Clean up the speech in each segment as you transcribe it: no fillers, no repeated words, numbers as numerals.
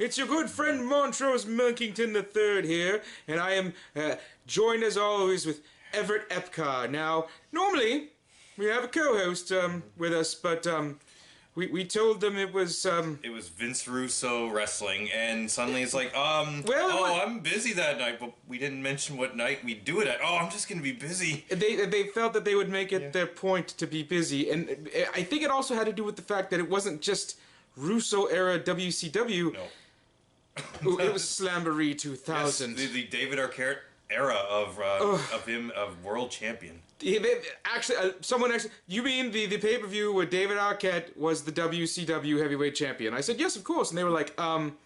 It's your good friend Montrose Monkington III here, and I am joined as always with Everett Epcar. Now, normally we have a co-host with us, but we told them it was Vince Russo wrestling, and suddenly it's like, I'm busy that night, but we didn't mention what night we do it at. Oh, I'm just gonna be busy. They felt that they would make it their point to be busy, and I think it also had to do with the fact that it wasn't just Russo era WCW. No. It was Slamboree 2000. Yes, the David Arquette era of him of world champion. Someone actually, you mean the pay-per-view where David Arquette was the WCW heavyweight champion? I said, yes, of course. And they were like, I'm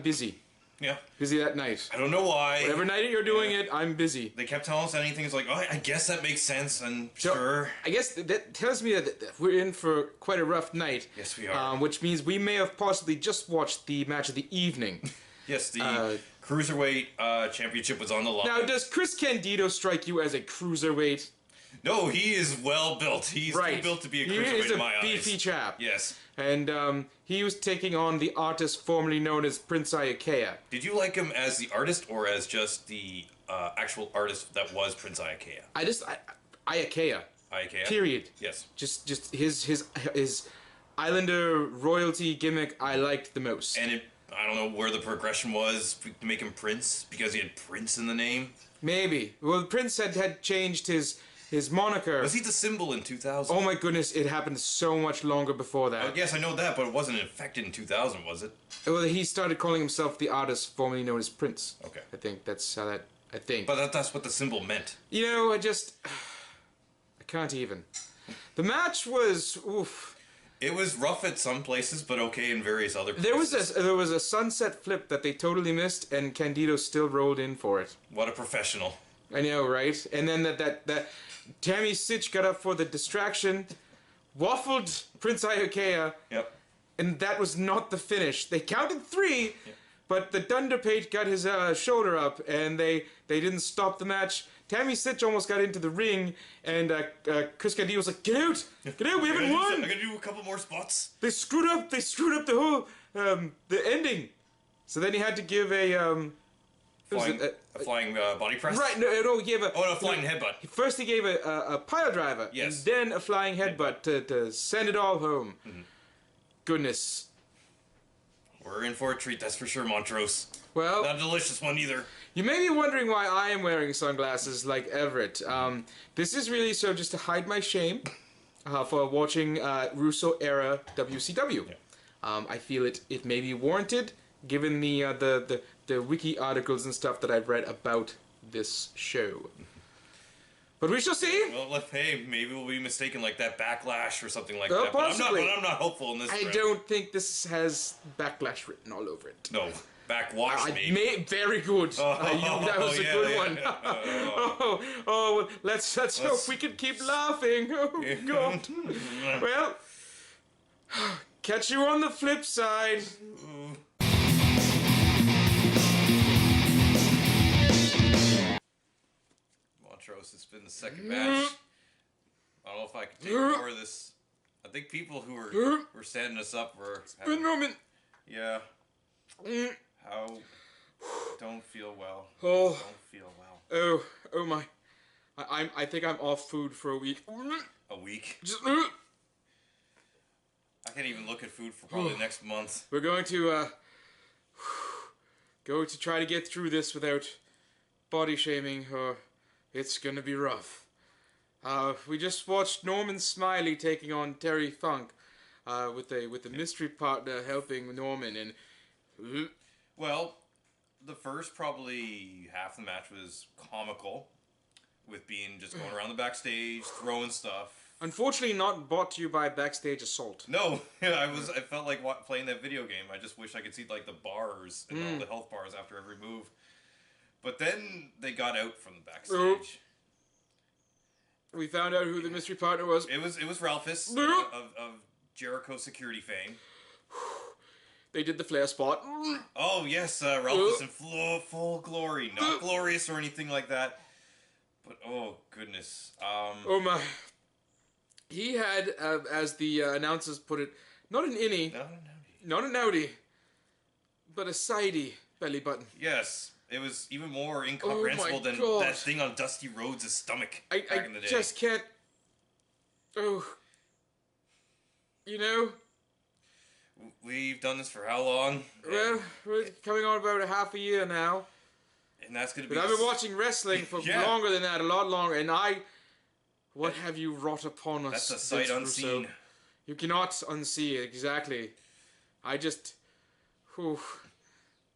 busy. Yeah. Busy that night. I don't know why. Whatever night you're doing it, I'm busy. They kept telling us anything. It's like, oh, I guess that makes sense, and sure. I guess that tells me that we're in for quite a rough night. Yes, we are. Which means we may have possibly just watched the match of the evening. Yes, the Cruiserweight Championship was on the line. Now, does Chris Candido strike you as a cruiserweight? No, he is well built. He's too built to be a cruiserweight in my eyes. He is a beefy chap. Yes. And he was taking on the artist formerly known as Prince Iaukea. Did you like him as the artist or as just the actual artist that was Prince Iaukea? Iaukea. Iaukea? Period. Yes. Just his Islander royalty gimmick I liked the most. And I don't know where the progression was to make him Prince, because he had Prince in the name. Maybe. Well, Prince had changed his moniker. Was he the symbol in 2000? Oh my goodness, it happened so much longer before that. Yes, I know that, but it wasn't infected in 2000, was it? Well, he started calling himself the artist formerly known as Prince. Okay. I think that's how that... I think. But that's what the symbol meant. You know, I can't even. The match was... Oof. It was rough at some places, but okay in various other places. There was a sunset flip that they totally missed, and Candido still rolled in for it. What a professional. I know, right? And then that Tammy Sitch got up for the distraction, waffled Prince Iaukea. Yep. And that was not the finish. They counted 3, yep. But the Thunderpage got his shoulder up, and they didn't stop the match. Tammy Sitch almost got into the ring, and Chris Candido was like, "Get out! Get out! We haven't won." I'm gonna do a couple more spots. They screwed up the whole the ending. So then he had to give a flying body press. Right? No, he gave a flying headbutt. First he gave a pile driver, yes, and then a flying headbutt to send it all home. Mm-hmm. Goodness. We're in for a treat, that's for sure, Montrose. Well, not a delicious one either. You may be wondering why I am wearing sunglasses like Everett. This is really so just to hide my shame for watching Russo era WCW. Yeah. I feel it may be warranted given the wiki articles and stuff that I've read about this show. But we shall see. Well, hey, maybe we'll be mistaken, like that Backlash or something like that. Possibly. But I'm not hopeful in this. I don't think this has Backlash written all over it. No, Backwash maybe. Very good. That was a good one. Well, let's hope we can keep laughing. Oh God. Well, catch you on the flip side. It's been the second match. I don't know if I can take more of this. I think people who were standing us up were... Spin moment. Yeah. How... Don't feel well. Oh. Don't feel well. Oh my. I think I'm off food for a week. A week? Just... I can't even look at food for probably next month. We're going to try to get through this without body shaming or... It's gonna be rough. We just watched Norman Smiley taking on Terry Thunk, with a mystery partner helping Norman, and well, the first probably half the match was comical, with being just going around the backstage, throwing stuff. Unfortunately, not brought to you by Backstage Assault. No, I felt like playing that video game. I just wish I could see like the bars and all the health bars after every move. But then they got out from the backstage. We found out who the mystery partner was. It was Ralphus of Jericho security fame. They did the Flair spot. Oh yes, Ralphus in full glory, not glorious or anything like that. But oh goodness. Oh my. He had, as the announcers put it, not an innie, not an outie, but a sidey belly button. Yes. It was even more incomprehensible than that thing on Dusty Rhodes' stomach back in the day. I just can't... Oh. You know? We've done this for how long? Well, we're coming on about a half a year now. And that's going to be... But I've been watching wrestling for longer than that, a lot longer, and what have you wrought upon us? That's a sight unseen. Russo? You cannot unsee it, exactly. I just... Whew.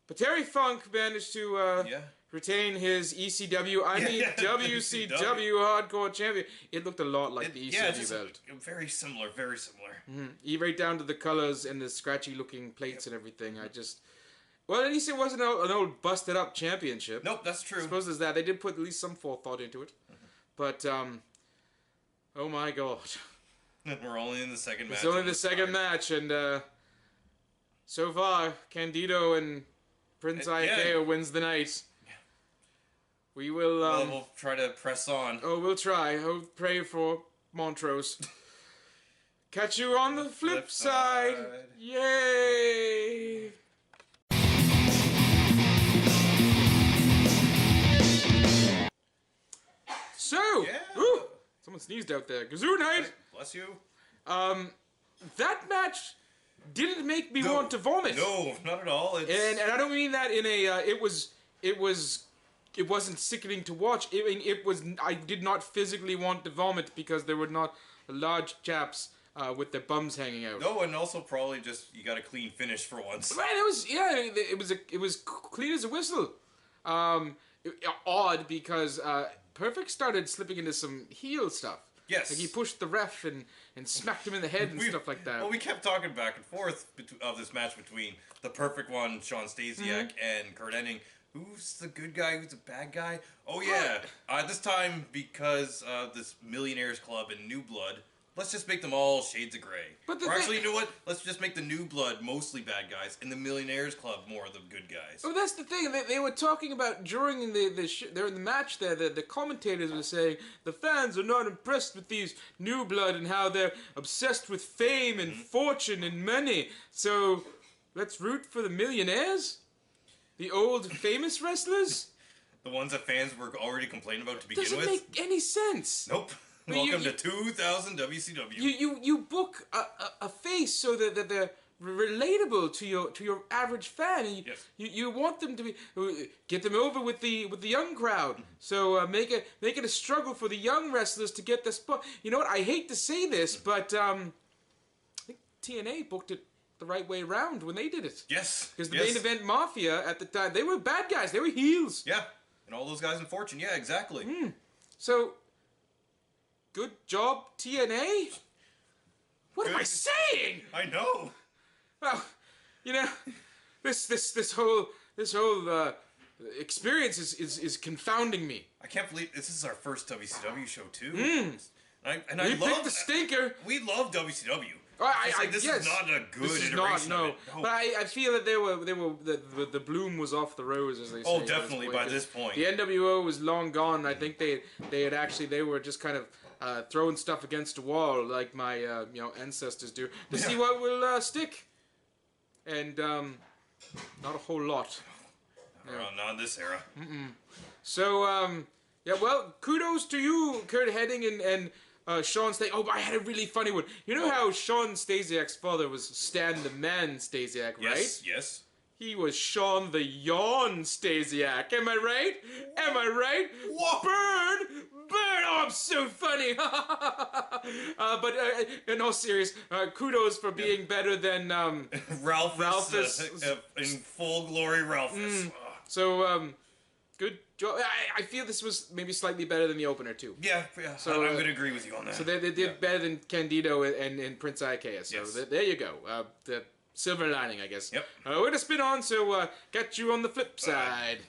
But Terry Funk managed to retain his ECW, WCW Hardcore Champion. It looked a lot like the ECW belt. Very similar, very similar. Mm-hmm. Right down to the colors and the scratchy looking plates and everything. Well, at least it wasn't an old busted up championship. Nope, that's true. I suppose there's that. They did put at least some forethought into it. Mm-hmm. But, oh my god. We're only in the second match. It's only the second match, and so far, Candido and Prince Ikea wins the night. We will... we'll try to press on. Oh, we'll try. I'll pray for Montrose. Catch you on the flip side. Yay! So, ooh, someone sneezed out there. Gazoo night! Bless you. That match didn't make me want to vomit. No, not at all. And I don't mean that in a. It wasn't sickening to watch. I did not physically want to vomit because there were not large chaps with their bums hanging out. No, and also probably just you got a clean finish for once. Right, it was clean as a whistle. Odd because Perfect started slipping into some heel stuff. Yes. Like he pushed the ref and smacked him in the head and stuff like that. Well, we kept talking back and forth of this match between the Perfect One, Shawn Stasiak, and Curt Hennig. Who's the good guy? Who's the bad guy? Oh, yeah. This time, because of this Millionaires Club and New Blood, let's just make them all shades of gray. Actually, you know what? Let's just make the New Blood mostly bad guys and the Millionaires Club more of the good guys. Oh, that's the thing. They were talking about during the match there, the commentators were saying the fans are not impressed with these New Blood and how they're obsessed with fame and fortune and money. So, let's root for the millionaires? The old famous wrestlers? The ones that fans were already complaining about to begin with? Doesn't make any sense. Nope. Welcome to 2000 WCW. You book a face so that they're relatable to your average fan, and you want them to be get them over with the young crowd. So make it a struggle for the young wrestlers to get the spot. You know what? I hate to say this, but I think TNA booked it the right way around when they did it. Yes. Because the main event Mafia at the time, they were bad guys. They were heels. Yeah. And all those guys in Fortune. Yeah, exactly. So, good job, TNA? What am I saying? I know. Well, you know, this whole experience is confounding me. I can't believe this is our first WCW show too. We picked the stinker. We love WCW. This is not a good iteration of it. No. But I feel that the bloom was off the rose, as they say. Oh, definitely by this point. The NWO was long gone. I think they were just kind of throwing stuff against the wall like my ancestors do to see what will stick. And not a whole lot. Not in this era. So well, kudos to you, Curt Hennig and Shawn Stasiak. Oh, I had a really funny one. You know how Shawn Stasiak's father was Stan the Man Stasiak, right? Yes. He was Shawn the Yawn Stasiak. Am I right? Am I right? Whoa. Burn! Oh, I'm so funny. But in all seriousness, kudos for being better than Ralphus. In full glory, Ralphus. So, good job. I feel this was maybe slightly better than the opener, too. Yeah. So, I'm going to agree with you on that. So they did better than Candido and Prince Ikea. So there you go. The silver lining, I guess. Yep. We're going to spin on, so catch you on the flip side.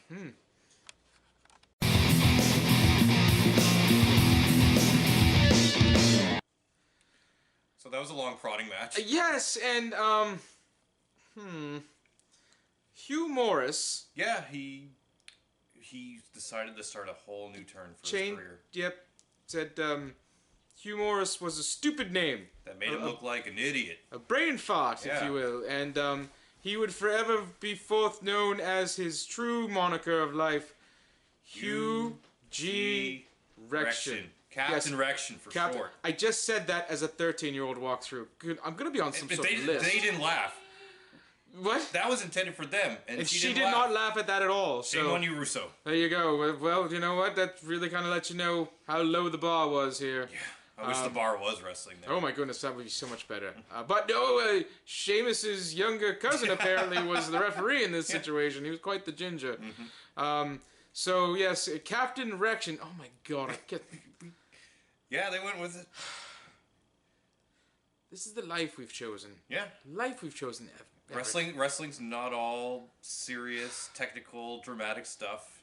So that was a long prodding match. Yes, and, Hugh Morrus. Yeah, he decided to start a whole new turn for his career. Yep. Said, Hugh Morrus was a stupid name. That made him look like an idiot. A brain fart, if you will. And, he would forever be forth known as his true moniker of life, Hugh G. Rection. Captain Rection for short. I just said that as a 13-year-old walkthrough. I'm going to be on some sort of list. They didn't laugh. What? That was intended for them, and she did not laugh at that at all. So shame on you, Russo. There you go. Well, you know what? That really kind of lets you know how low the bar was here. Yeah. I wish the bar was wrestling there. Oh my goodness, that would be so much better. But no, Sheamus's younger cousin apparently was the referee in this situation. He was quite the ginger. So yes, Captain Rection. Oh my god, Yeah, they went with it. This is the life we've chosen. Yeah. Life we've chosen. Wrestling's not all serious, technical, dramatic stuff.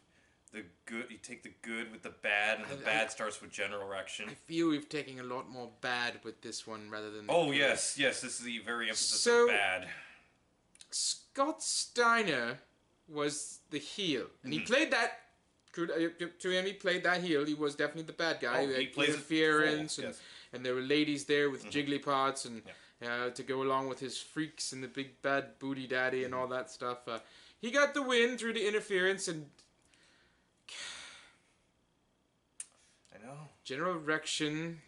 You take the good with the bad, and the bad starts with general erection. I feel we've taken a lot more bad with this one rather than. Oh yes, this is the very emphasis of bad. Scott Steiner was the heel, and he played that. To him, he played that heel. He was definitely the bad guy. He plays interference, yes. and there were ladies there with jiggly pots and to go along with his freaks and the big bad booty daddy and all that stuff. He got the win through the interference and. I know. General Rection.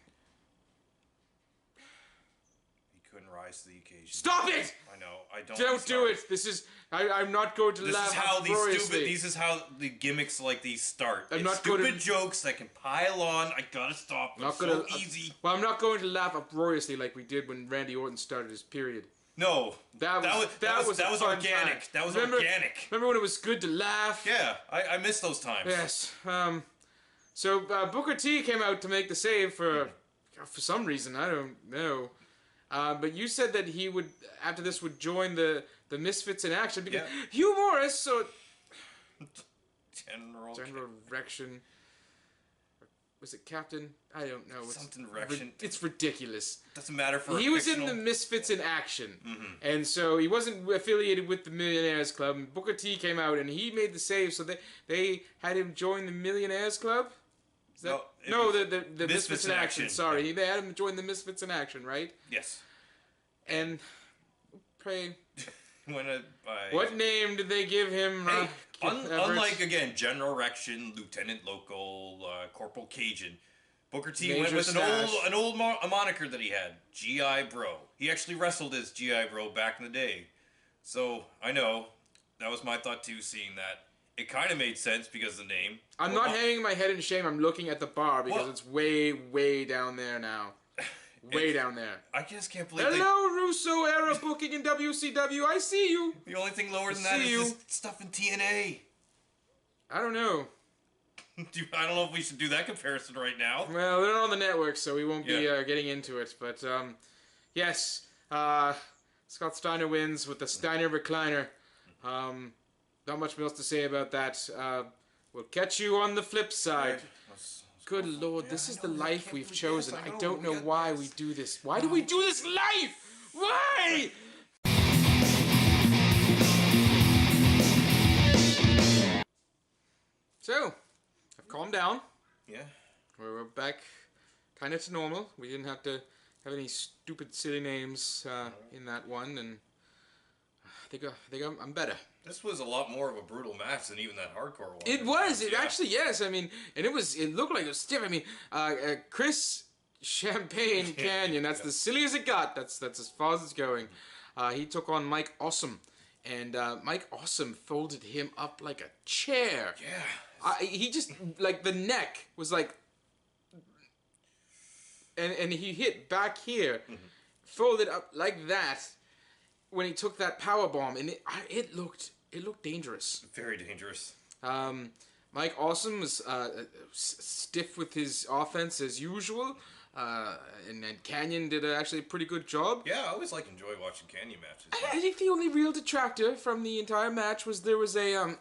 He couldn't rise to the occasion. Stop it! I know. Don't do it. This is. I'm not going to laugh uproariously. This is how the gimmicks like these start. I'm not stupid jokes that can pile on. I gotta stop. It's so easy. Well, I'm not going to laugh uproariously like we did when Randy Orton started his period. No, that was organic. That was organic. Remember when it was good to laugh? Yeah, I miss those times. Yes. So Booker T came out to make the save for some reason. I don't know. But you said that he would after this would join the Misfits in Action because Hugh Morrus. So General Rection. Was it Captain? I don't know. Something Rection. It's ridiculous. Doesn't matter for he was in the Misfits in Action, and so he wasn't affiliated with the Millionaires Club. And Booker T came out and he made the save, so they had him join the Millionaires Club. Is that, the Misfits in Action. Sorry, they had him join the Misfits in Action, right? Yes. And pray. What name did they give him? Unlike again General Rection, Lieutenant Local, Corporal Cajun, Booker T went with an old moniker that he had, GI Bro. He actually wrestled as GI Bro back in the day. So I know that was my thought too, seeing that. It kind of made sense because of the name. I'm not hanging my head in shame. I'm looking at the bar because it's way, way down there now. Way down there. I just can't believe Hello, Russo era booking in WCW. I see you. The only thing lower than that is this stuff in TNA. I don't know. I don't know if we should do that comparison right now. Well, they're on the network, so we won't be getting into it. But, yes. Scott Steiner wins with the Steiner recliner. Not much else to say about that. We'll catch you on the flip side. Good Lord, this is the life we've chosen. I don't know why we do this. Why do we do this life? Why? So, I've calmed down. Yeah. We're back kind of to normal. We didn't have to have any stupid silly names in that one, and I think I'm better. This was a lot more of a brutal match than even that hardcore one. It was. It actually, yes. I mean, and it looked like it was stiff. I mean, Chris Champagne Canyon. That's the silly as it got. That's as far as it's going. He took on Mike Awesome, and Mike Awesome folded him up like a chair. Yeah. He just like the neck was like, and he hit back here, folded up like that. When he took that power bomb, and it looked dangerous. Very dangerous. Mike Awesome was stiff with his offense as usual, and Canyon did actually a pretty good job. Yeah, I always enjoy watching Canyon matches. I think the only real detractor from the entire match was there was a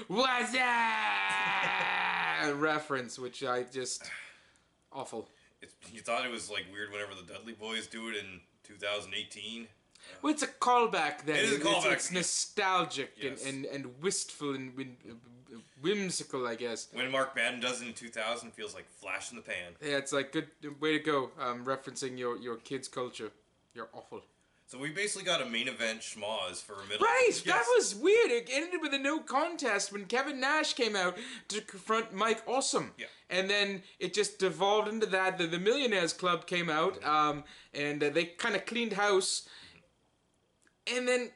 what's that reference, which I just awful. You thought it was weird whenever the Dudley Boys do it in 2018. Well, it's a callback then. It is a callback. It's nostalgic and wistful and whimsical, I guess. When Mark Madden does it in 2000, feels like flash in the pan. Yeah, it's like good way to go. Referencing your kids' culture. You're awful. So we basically got a main event schmoz for a middle. Right, Yes. that was weird. It ended with a no contest when Kevin Nash came out to confront Mike Awesome. Yeah. And then it just devolved into that. The Millionaires Club came out, and they kind of cleaned house. And then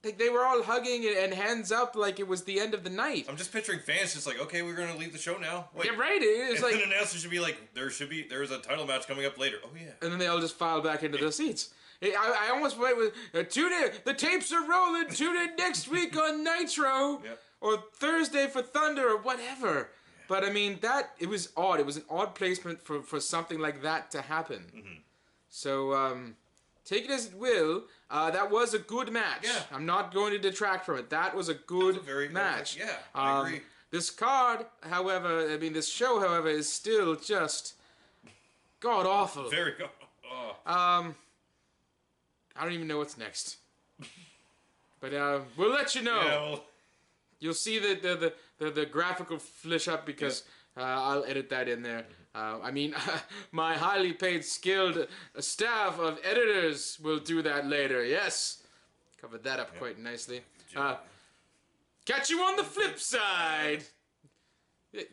they were all hugging and hands up like it was the end of the night. I'm just picturing fans just like, okay, we're going to leave the show now. Wait. Yeah, right. It was and like then the announcer should be like, there's a title match coming up later. Oh, yeah. and then they all just filed back into their seats. I almost went with tune in. The tapes are rolling. Tune in next week on Nitro, or Thursday for Thunder, or whatever. Yeah. But I mean, it was odd. It was an odd placement for something like that to happen. Mm-hmm. So take it as it will. That was a good match. Yeah. I'm not going to detract from it. That was a good match. Yeah, I agree. This card, however, this show, however, is still just god awful. Very god. Oh. I don't even know what's next. But we'll let you know. Yeah, well. You'll see the graphical flish up because I'll edit that in there. My highly paid, skilled staff of editors will do that later. Yes. Covered that up quite nicely. Catch you on the flip side. You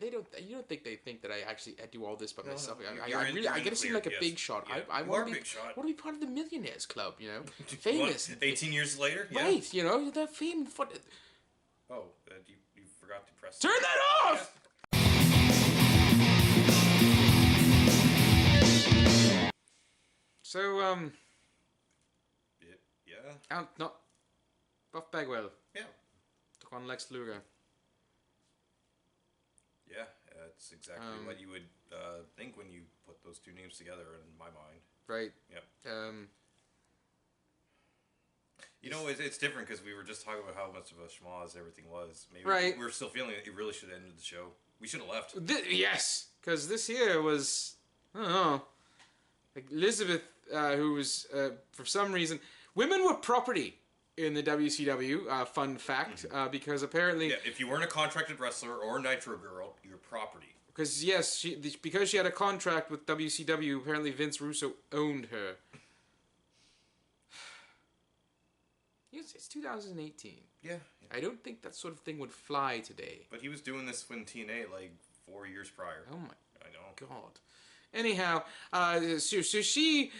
don't think they think that I do all this by myself? I gotta seem like a big shot. Yeah, I want to be part of the Millionaires Club, famous. 18 years later, right? The fame. Oh, you forgot to press. Turn that off. Yeah. So yeah. No, Buff Bagwell. Yeah. Took on Lex Luger. Yeah, that's exactly what you would think when you put those two names together in my mind. Right. Yeah. It's different because we were just talking about how much of a schmoz everything was. Maybe we're still feeling it really should have ended the show. We should have left. Yes, because this here was, I don't know, like Elizabeth, who was, for some reason, women were property in the WCW, fun fact, because apparently... Yeah, if you weren't a contracted wrestler or a Nitro girl, you're property. Because, yes, because she had a contract with WCW, apparently Vince Russo owned her. It's 2018. Yeah. I don't think that sort of thing would fly today. But he was doing this when TNA, 4 years prior. Oh my I know. God. Anyhow, so she...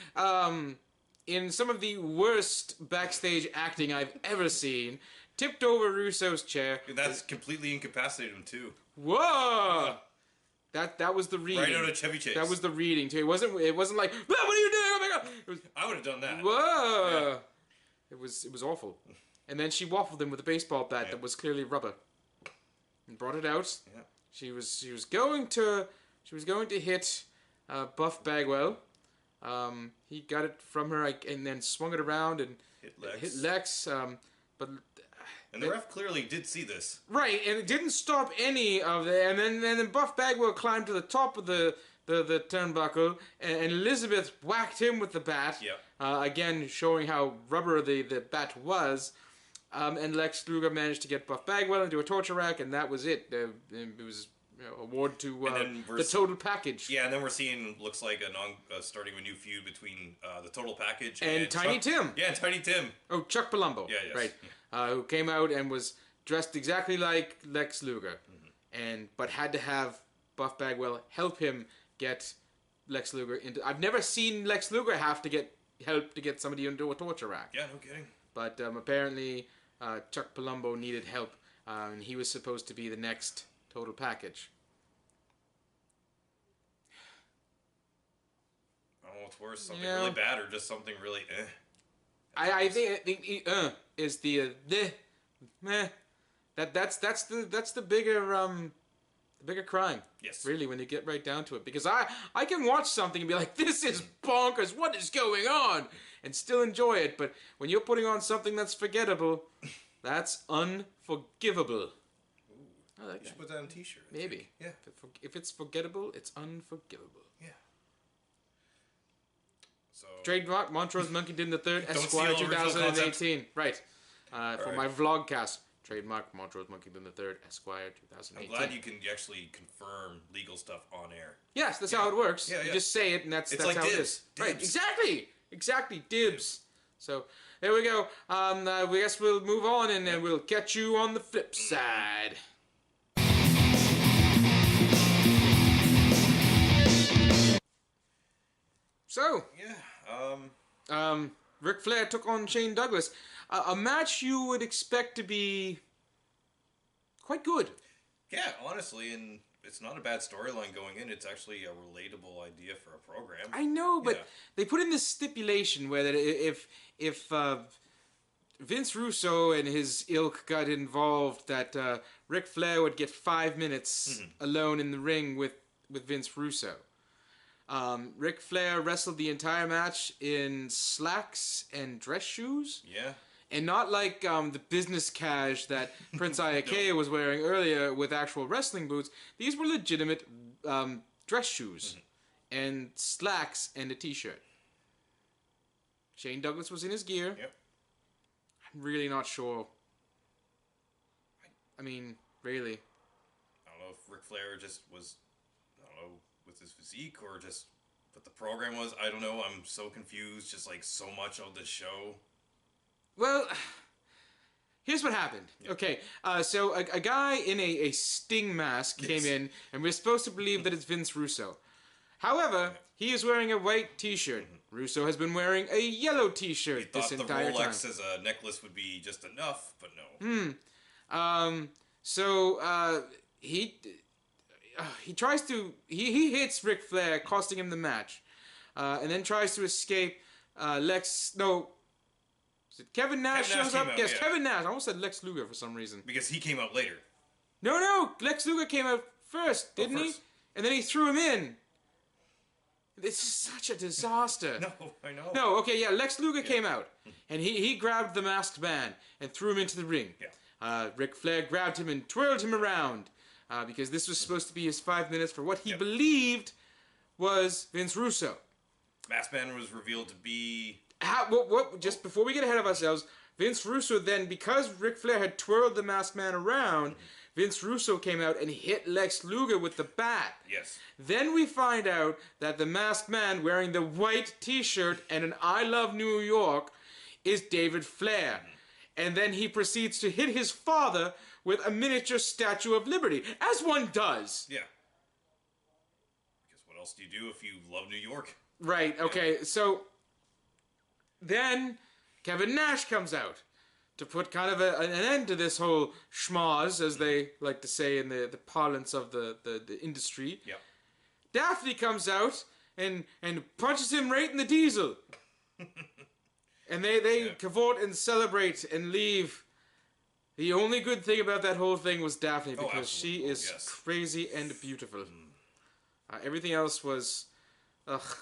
in some of the worst backstage acting I've ever seen, tipped over Russo's chair. And that's completely incapacitated him too. Whoa! That was the reading. Right out of Chevy Chase. That was the reading too. It wasn't like, what are you doing? Oh my God! I would have done that. Whoa! Yeah. It was awful. And then she waffled him with a baseball bat that was clearly rubber, and brought it out. Yeah. She was going to hit Buff Bagwell. He got it from her and then swung it around and hit Lex. But and the ref clearly did see this. Right, and it didn't stop any of that. And then Buff Bagwell climbed to the top of the turnbuckle, and Elizabeth whacked him with the bat. Yeah. Again, showing how rubber the bat was. And Lex Luger managed to get Buff Bagwell into a torture rack, and that was it. It was award to the total package. Yeah, and then we're seeing looks like starting a new feud between the total package and Tiny Tim. Yeah, Tiny Tim. Oh, Chuck Palumbo. Yeah, yes. Right. Who came out and was dressed exactly like Lex Luger, but had to have Buff Bagwell help him get Lex Luger into. I've never seen Lex Luger have to get help to get somebody into a torture rack. Yeah, no kidding. But apparently, Chuck Palumbo needed help, and he was supposed to be the next total package. I don't know what's worse, something really bad or just something really I think is the meh. That's the bigger crime. Yes. Really, when you get right down to it, because I can watch something and be like, this is bonkers. What is going on? And still enjoy it. But when you're putting on something that's forgettable, that's unforgivable. I like you should put that on a t-shirt. Maybe. Yeah. If it's forgettable, it's unforgivable. Yeah. So trademark Montrose Monkington III, Esquire, 2018. Right. For my vlogcast. Trademark Montrose Monkington III, Esquire, 2018. I'm glad you can actually confirm legal stuff on air. Yes, that's how it works. Yeah, You just say it, and that's like how dibs. it is. Dibs. Right. Exactly. Dibs. So there we go. We guess we'll move on, and then we'll catch you on the flip side. So, Ric Flair took on Shane Douglas. A match you would expect to be quite good. Yeah, honestly, and it's not a bad storyline going in. It's actually a relatable idea for a program. I know, but they put in this stipulation where that if Vince Russo and his ilk got involved, that Ric Flair would get 5 minutes alone in the ring with Vince Russo. Ric Flair wrestled the entire match in slacks and dress shoes. Yeah. And not like the business cash that Prince Iakea was wearing earlier with actual wrestling boots. These were legitimate dress shoes and slacks and a t-shirt. Shane Douglas was in his gear. Yep. I'm really not sure. I mean, really. I don't know if Ric Flair just was, with his physique or just what the program was. I don't know. I'm so confused. Just like so much of the show. Well, here's what happened. Yep. Okay, so a guy in a Sting mask came in, and we're supposed to believe that it's Vince Russo. However, he is wearing a white t-shirt. Russo has been wearing a yellow t-shirt this entire time. He thought the Rolex as a necklace would be just enough, but no. So he tries to... He hits Ric Flair, costing him the match. And then tries to escape Kevin Nash shows up? Yes, yeah. Kevin Nash. I almost said Lex Luger for some reason. Because he came out later. No. Lex Luger came out first, didn't he? And then he threw him in. This is such a disaster. No, I know. No, okay, yeah, Lex Luger came out. And he grabbed the masked man and threw him into the ring. Yeah. Ric Flair grabbed him and twirled him around. Because this was supposed to be his 5 minutes for what he believed was Vince Russo. Masked Man was revealed to be... Just before we get ahead of ourselves, Vince Russo then, because Ric Flair had twirled the masked man around, Vince Russo came out and hit Lex Luger with the bat. Yes. Then we find out that the masked man wearing the white t-shirt and an I Love New York is David Flair. And then he proceeds to hit his father with a miniature Statue of Liberty, as one does. Yeah. Because what else do you do if you love New York? Right, okay, so... Then Kevin Nash comes out to put kind of an end to this whole schmoz, as they like to say in the parlance of the industry. Yep. Daphne comes out and punches him right in the diesel. And they cavort and celebrate and leave. The only good thing about that whole thing was Daphne, because she is crazy and beautiful. Everything else was... Ugh.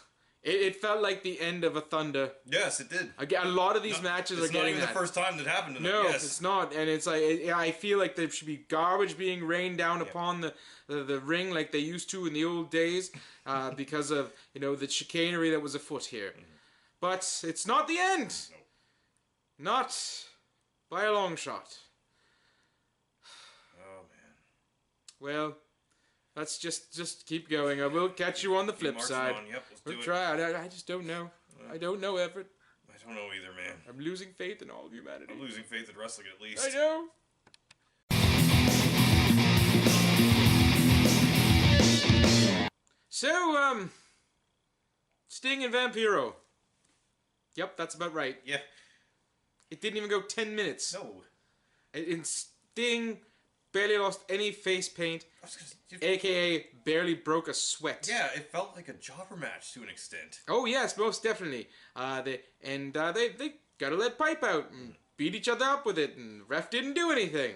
It felt like the end of a Thunder. Yes, it did. A lot of these matches are getting that. It's not even the first time that happened to them. No, it's not. And it's like, I feel like there should be garbage being rained down upon the ring like they used to in the old days because of, the chicanery that was afoot here. But it's not the end. No. Not by a long shot. Oh, man. Well... Let's just keep going. I will catch you on the flip side. Yep, we'll try. I just don't know. I don't know, Everett. I don't know either, man. I'm losing faith in all of humanity. I'm losing faith in wrestling, at least. I know. So, Sting and Vampiro. Yep, that's about right. Yeah. It didn't even go 10 minutes. No. And Sting barely lost any face paint. AKA barely broke a sweat. Yeah, it felt like a jobber match to an extent. Oh yes, most definitely. They got a lead pipe out and beat each other up with it, and ref didn't do anything.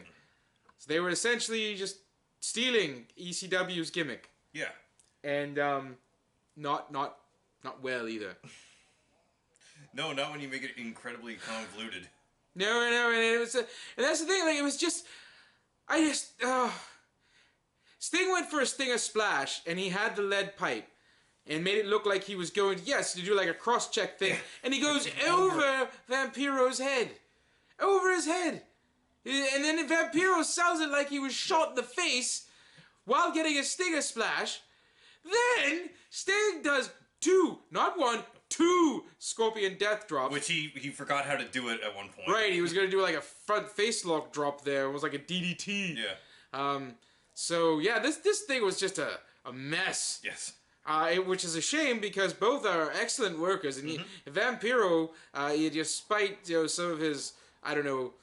So they were essentially just stealing ECW's gimmick. Yeah. And not well either. No, not when you make it incredibly convoluted. No, and it was, and that's the thing. Like, it was just, Sting went for a Stinger Splash, and he had the lead pipe, and made it look like he was going, to do like a cross-check thing, and he goes over Vampiro's head. Over his head. And then Vampiro sells it like he was shot in the face while getting a Stinger Splash. Then Sting does two Scorpion Death Drop. Which he forgot how to do it at one point. Right, he was going to do like a front face lock drop there. It was like a DDT. Yeah. So, yeah, this thing was just a mess. Yes. Which is a shame because both are excellent workers. And Vampiro, despite some of his, I don't know,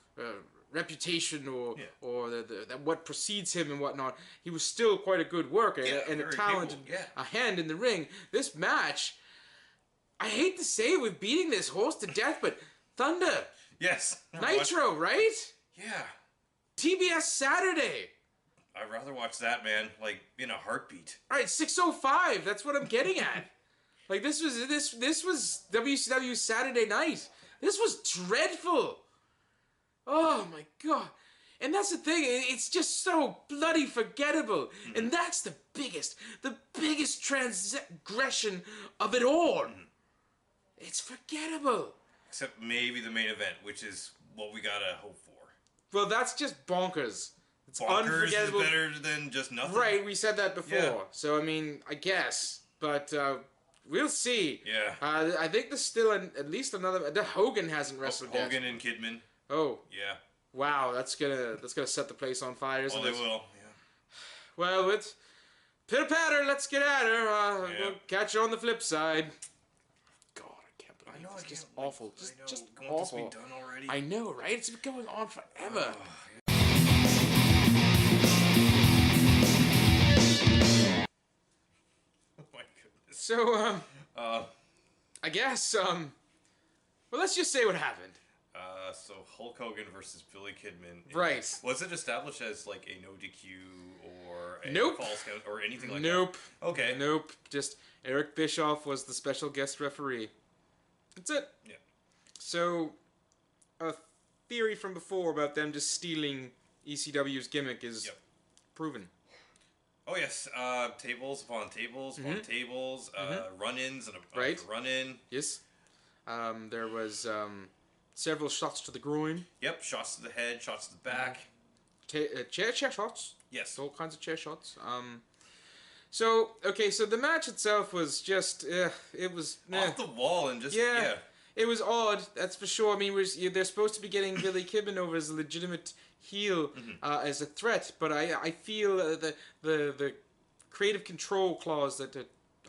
reputation or what precedes him and whatnot, he was still quite a good worker and a talented a hand in the ring. This match, I hate to say it with beating this horse to death, but Thunder. Yes. Nitro, right? Yeah. TBS Saturday. I'd rather watch that, man, like, in a heartbeat. All right, 6:05. That's what I'm getting at. Like, this was WCW Saturday night. This was dreadful. Oh, my God. And that's the thing. It's just so bloody forgettable. And that's the biggest transgression of it all. It's forgettable. Except maybe the main event, which is what we gotta hope for. Well, that's just bonkers. It's bonkers unforgettable. is better than just nothing. Right, we said that before. Yeah. So, I mean, I guess. But we'll see. Yeah. I think there's still at least another... Hogan hasn't wrestled yet. Hogan and Kidman. Oh. Yeah. Wow, that's gonna set the place on fire, isn't it? Oh, they will. Yeah. Well, with pitter-patter, let's get at her. We'll catch her on the flip side. God, I can't believe it. It's just awful. Just awful. This be done already? I know, right? It's been going on forever. Oh my goodness. So, I guess, well, let's just say what happened. So Hulk Hogan versus Billy Kidman. Right. Was it established as like a no DQ or a Nope. false count or anything like Nope. that? Okay. Nope. Just Eric Bischoff was the special guest referee. That's it. Yeah. So, a theory from before about them just stealing ECW's gimmick is proven. Oh yes, tables upon tables upon tables, run-ins and a run-in. Yes. There was several shots to the groin. Yep, shots to the head, shots to the back. Chair shots. Yes. All kinds of chair shots. So the match itself was just, it was... Off the wall and just, It was odd, that's for sure. I mean, they're supposed to be getting Billy Kidman over as a legitimate heel, as a threat, but I feel the creative control clause that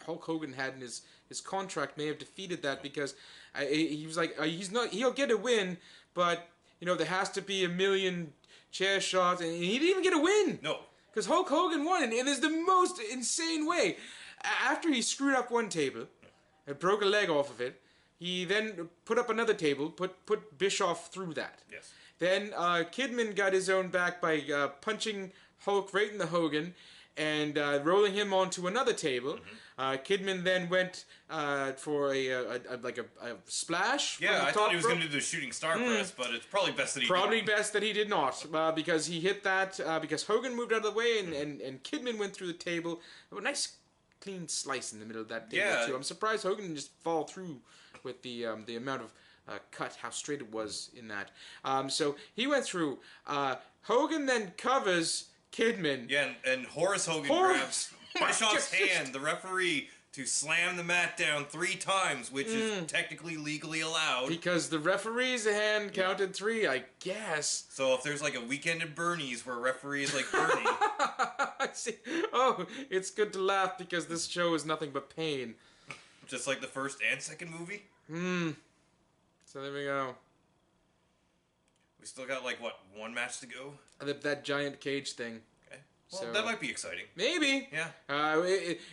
Hulk Hogan had in his contract may have defeated that, because he was like, he'll get a win, but, there has to be 1 million chair shots, and he didn't even get a win. No. Because Hulk Hogan won, and it's the most insane way. After he screwed up one table, and broke a leg off of it, he then put up another table, put Bischoff through that. Yes. Then Kidman got his own back by punching Hulk right in the Hogan and rolling him onto another table. Kidman then went for a splash. Yeah, I thought he was going to do the shooting star press, but it's probably best that he Probably best that he did not, because he hit that, because Hogan moved out of the way and Kidman went through the table. A nice clean slice in the middle of that table, too. I'm surprised Hogan didn't just fall through with the amount of cut, how straight it was in that. So he went through. Hogan then covers Kidman. Yeah, and Horace Hogan grabs Bischoff's hand, the referee, to slam the mat down 3 times, which is technically legally allowed. Because the referee's hand counted 3, I guess. So if there's like a Weekend at Bernie's where a referee is like Bernie. I see. Oh, it's good to laugh because this show is nothing but pain. Just like the first and second movie? So there we go. We still got like, what, 1 match to go? That giant cage thing. Okay. Well, So- that might be exciting. Maybe. Yeah.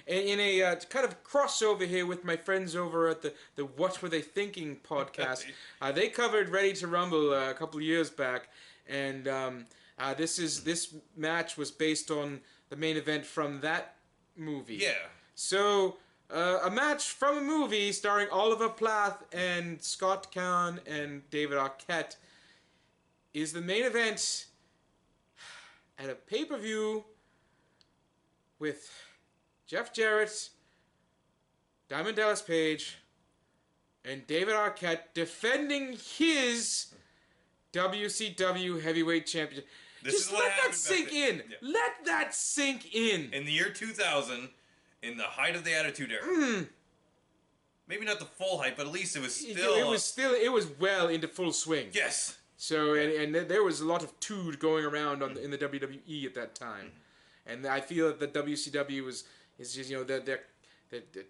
In a kind of crossover here with my friends over at the What Were They Thinking podcast, they covered Ready to Rumble a couple of years back, and this match was based on the main event from that movie. Yeah. So, a match from a movie starring Oliver Plath and Scott Caan and David Arquette is the main event at a pay-per-view with Jeff Jarrett, Diamond Dallas Page, and David Arquette defending his WCW Heavyweight Championship. Just let that sink in. Yeah. Let that sink in. In the year 2000, in the height of the Attitude Era, maybe not the full hype, but at least it was still... It was well into full swing. Yes. So, and there was a lot of tood going around in the WWE at that time. And I feel that the WCW is just, they're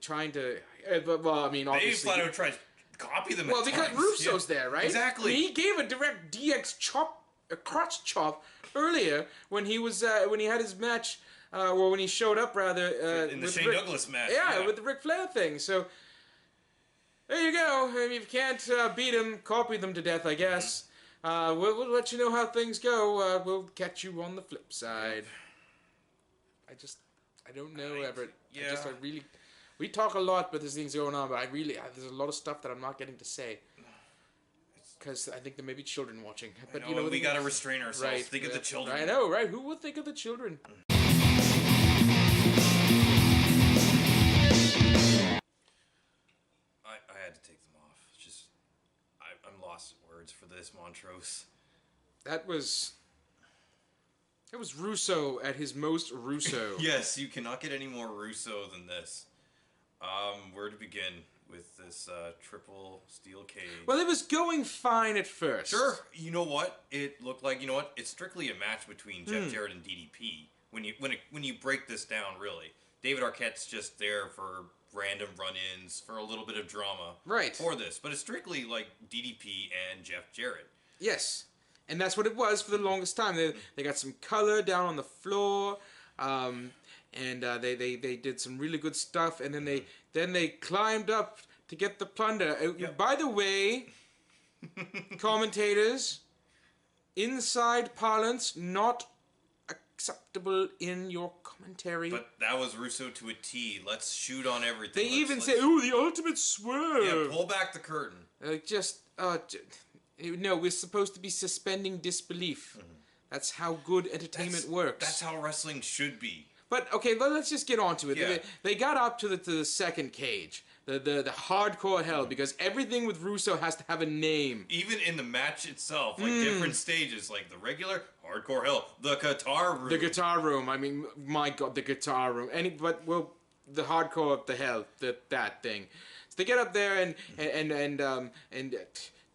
trying to... Well, I mean, obviously... They flat out tried to copy them Well, because Russo's there, right? Exactly. I mean, he gave a direct DX chop, a crotch chop, earlier when he was when he had his match... or when he showed up, rather... in the Shane Douglas match. Yeah, with the Ric Flair thing. So, there you go. I mean, if you can't beat them, copy them to death, I guess. We'll let you know how things go. We'll catch you on the flip side. I don't know, Everett. Yeah. We talk a lot, but there's things going on, but there's a lot of stuff that I'm not getting to say. Because I think there may be children watching. But we gotta restrain ourselves. Right, Think of the children. I know, right? Who will think of the children? I had to take them off. It's just, I'm lost at words for this, Montrose. That was Russo at his most Russo. Yes, you cannot get any more Russo than this. Where to begin with this triple steel cage? Well, it was going fine at first. Sure. You know what? It looked like, it's strictly a match between Jeff Jarrett and DDP. When you break this down, really. David Arquette's just there for random run-ins, for a little bit of drama. Right. For this. But it's strictly like DDP and Jeff Jarrett. Yes. And that's what it was for the longest time. They got some color down on the floor, and they did some really good stuff. And then they climbed up to get the plunder. Yep. By the way, commentators, inside parlance not acceptable in your commentary. But that was Russo to a T. Let's shoot on everything. They even say, "Ooh, the ultimate swerve." Yeah, pull back the curtain. No, we're supposed to be suspending disbelief. Mm-hmm. That's how good entertainment works. That's how wrestling should be. But okay, let's just get on to it. Yeah. They got up to the second cage, the hardcore hell, because everything with Russo has to have a name. Even in the match itself, like different stages, like the regular hardcore hell, the guitar room. The guitar room. I mean, my God, the guitar room. The hardcore, the hell, that thing. So they get up there and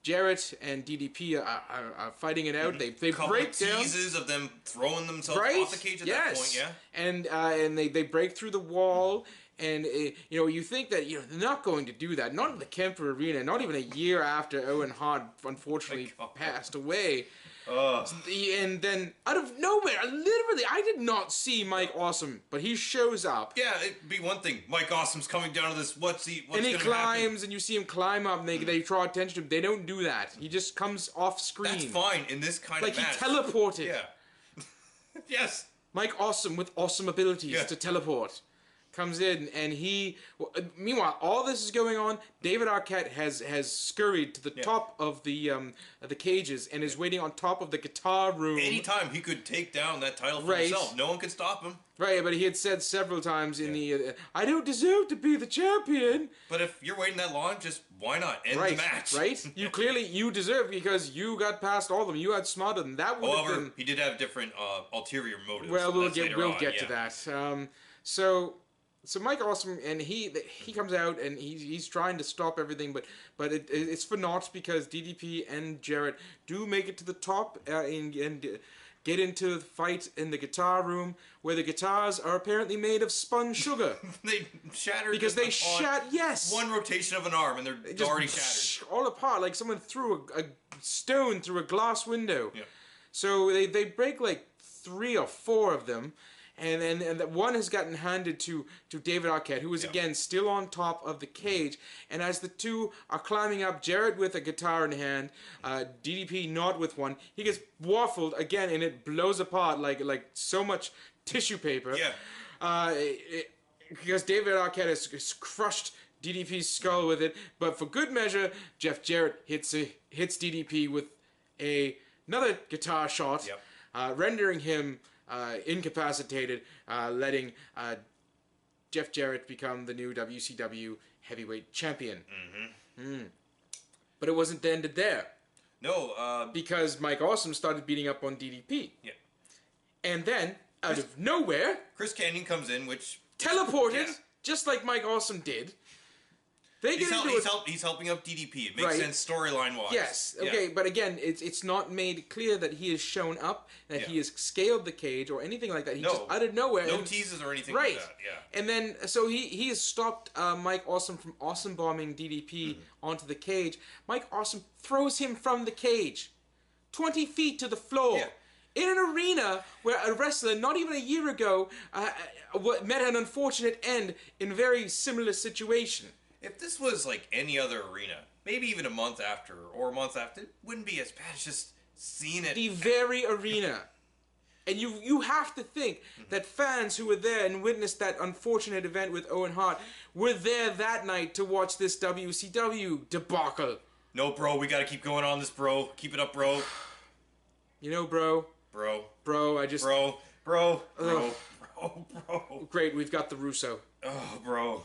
Jarrett and DDP are fighting it out. They break down. Teases of them throwing themselves off the cage at that point, yeah. And they break through the wall. And you think that they're not going to do that. Not in the Kemper Arena. Not even a year after Owen Hart unfortunately passed away. And then out of nowhere, literally, I did not see Mike Awesome, but he shows up. Yeah, it'd be one thing. Mike Awesome's coming down to this. What's and he climbs, happen? And you see him climb up, and they draw attention to him. They don't do that. He just comes off screen. That's fine in this kind of match. Like he teleported. Yeah. Yes. Mike Awesome with awesome abilities to teleport comes in, and meanwhile, all this is going on. David Arquette has scurried to the top of the cages and is waiting on top of the guitar room. Anytime he could take down that title for himself, no one could stop him. Right, but he had said several times in the I don't deserve to be the champion. But if you're waiting that long, just why not end the match? Right, you deserve, because you got past all of them. You had smarter than that. However, he did have different ulterior motives. Well, we'll get to that. So Mike Awesome, and he comes out and he's trying to stop everything, but it's for naught, because DDP and Jarrett do make it to the top and get into the fight in the guitar room, where the guitars are apparently made of spun sugar. They shattered because they yes, one rotation of an arm and they're just already shattered, all apart, like someone threw a stone through a glass window. Yeah. So they break like 3 or 4 of them. And that one has gotten handed to David Arquette, who is again still on top of the cage. And as the two are climbing up, Jarrett with a guitar in hand, DDP not with one, he gets waffled again, and it blows apart like so much tissue paper. Yeah. Because David Arquette has crushed DDP's skull with it. But for good measure, Jeff Jarrett hits DDP with another guitar shot, rendering him incapacitated, letting Jeff Jarrett become the new WCW heavyweight champion. But it wasn't ended there. No, because Mike Awesome started beating up on DDP. Yeah. And then, out of nowhere, Chris Canyon comes in, which teleported, just like Mike Awesome did. They get into it. He's helping out DDP. It makes sense storyline wise. Yes. Okay, but again, it's not made clear that he has shown up, that he has scaled the cage or anything like that. He just out of nowhere. No teases or anything like that. Yeah. And then so he has stopped Mike Awesome from awesome bombing DDP onto the cage. Mike Awesome throws him from the cage, 20 feet to the floor. Yeah. In an arena where a wrestler, not even a year ago, met an unfortunate end in a very similar situation. If this was like any other arena, maybe even a month after, it wouldn't be as bad as just seeing it. The very arena. And you have to think that fans who were there and witnessed that unfortunate event with Owen Hart were there that night to watch this WCW debacle. No, bro, we gotta keep going on this, bro. Keep it up, bro. You know, bro. Bro. Great, we've got the Russo. Oh, bro.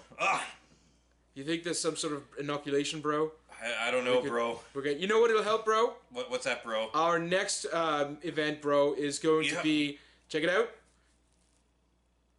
You think there's some sort of inoculation, bro? I don't know, bro. You know what it'll help, bro? What's that, bro? Our next event, bro, is going to be, check it out.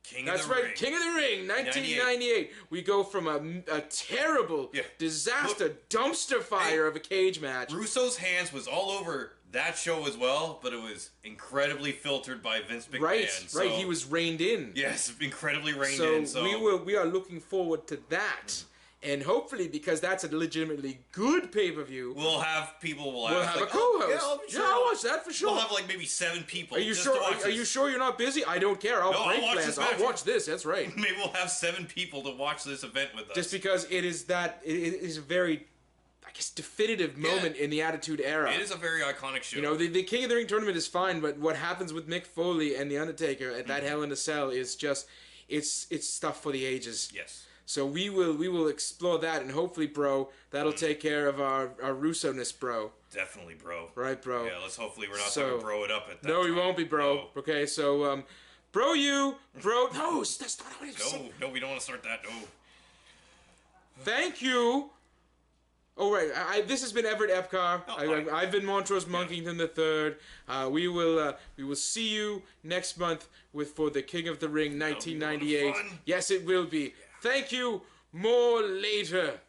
King of the Ring. King of the Ring, 1998. We go from a terrible disaster dumpster fire of a cage match. Russo's hands was all over that show as well, but it was incredibly filtered by Vince McMahon. Right. He was reined in. Yes, incredibly reined in. So we are looking forward to that. And hopefully, because that's a legitimately good pay-per-view, we'll have people. We'll have a co-host. Yeah, I'll watch that for sure. We'll have like maybe 7 people. Are you sure? Are you sure you're not busy? I don't care. I'll break plans. I'll watch this. That's right. Maybe we'll have 7 people to watch this event with us. Just because it is a very, I guess, definitive moment in the Attitude Era. It is a very iconic show. You know, the King of the Ring tournament is fine, but what happens with Mick Foley and the Undertaker at that Hell in a Cell is just, it's stuff for the ages. Yes. So we will explore that, and hopefully, bro, that'll take care of our Russo-ness, bro. Definitely, bro. Right, bro. Yeah, hopefully we're not talking bro it up at that No, time. we won't be, bro. No. Okay, so, bro, no, that's not what I'm saying. No, we don't want to start that, no. Thank you. Oh, right, this has been Everett Epcar. I've been Montrose Monkington III. We will see you next month for the King of the Ring 1998. Yes, it will be. Thank you. More later.